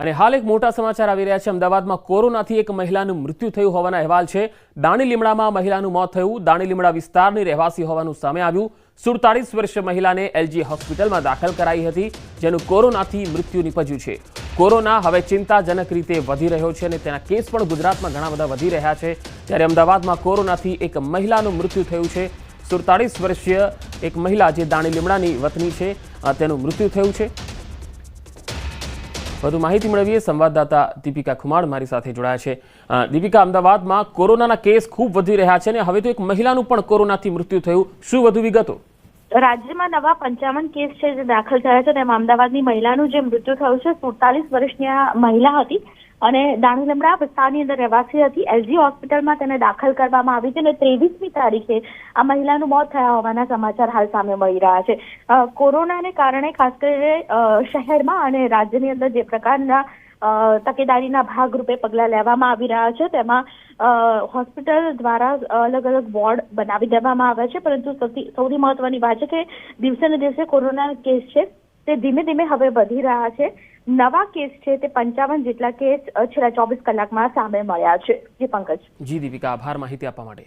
અને હાલ એક મોટા સમાચાર આવી રહ્યા છે। અમદાવાદમાં કોરોનાથી એક મહિલાનું મૃત્યુ થયું હોવાના અહેવાલ છે। દાણીલીમડામાં મહિલાનું મોત થયું। દાણીલીમડા વિસ્તારની રહેવાસી હોવાનું સામે આવ્યું। 47 વર્ષીય મહિલાને એલજી હોસ્પિટલમાં દાખલ કરાઈ હતી, જેનું કોરોનાથી મૃત્યુ નિપજ્યું છે। કોરોના હવે ચિંતાજનક રીતે વધી રહ્યો છે અને તેના કેસ પણ ગુજરાતમાં ઘણા બધા વધી રહ્યા છે। ત્યારે અમદાવાદમાં કોરોનાથી એક મહિલાનું મૃત્યુ થયું છે। 47 વર્ષીય એક મહિલા જે દાણીલીમડાની વતની છે, તેનું મૃત્યુ થયું છે। વધુ માહિતી મેળવીએ। સંવાદદાતા દીપિકા ખુમાણ મારી સાથે જોડાયા છે। દીપિકા, અમદાવાદમાં કોરોનાના કેસ ખૂબ વધી રહ્યા છે અને હવે તો એક મહિલાનું પણ કોરોનાથી મૃત્યુ થયું, શું વધુ વિગતો? રાજ્યમાં નવા 55 કેસ છે જે દાખલ થયા છે, તેમાં અમદાવાદની મહિલાનું જે મૃત્યુ થયું છે 47 વર્ષની આ મહિલા હતી અને દાણીલીમડા વિસ્તારની અંદર રહેવાસી હતી। એલજી હોસ્પિટલમાં તેને દાખલ કરવામાં આવી છે અને 23મી તારીખે આ મહિલાનું મોત થયા હોવાના સમાચાર હાલ સામે મળી રહ્યા છે। કોરોનાને કારણે ખાસ કરીને શહેરમાં અને રાજ્યની અંદર જે પ્રકારના તકેદારીના ભાગરૂપે પગલાં લેવામાં આવી રહ્યા છે, તેમાં હોસ્પિટલ દ્વારા અલગ અલગ વોર્ડ બનાવી દેવામાં આવ્યા છે। પરંતુ સૌથી મહત્વની વાત છે કે દિવસે ને દિવસે કોરોના કેસ છે તે ધીમે ધીમે હવે વધી રહ્યા છે। નવા કેસ છે તે 55 જેટલા કેસ છેલ્લા 24 કલાકમાં સામે મળ્યા છે। જી પંકજ। જી દીપિકા, આભાર માહિતી આપવા માટે।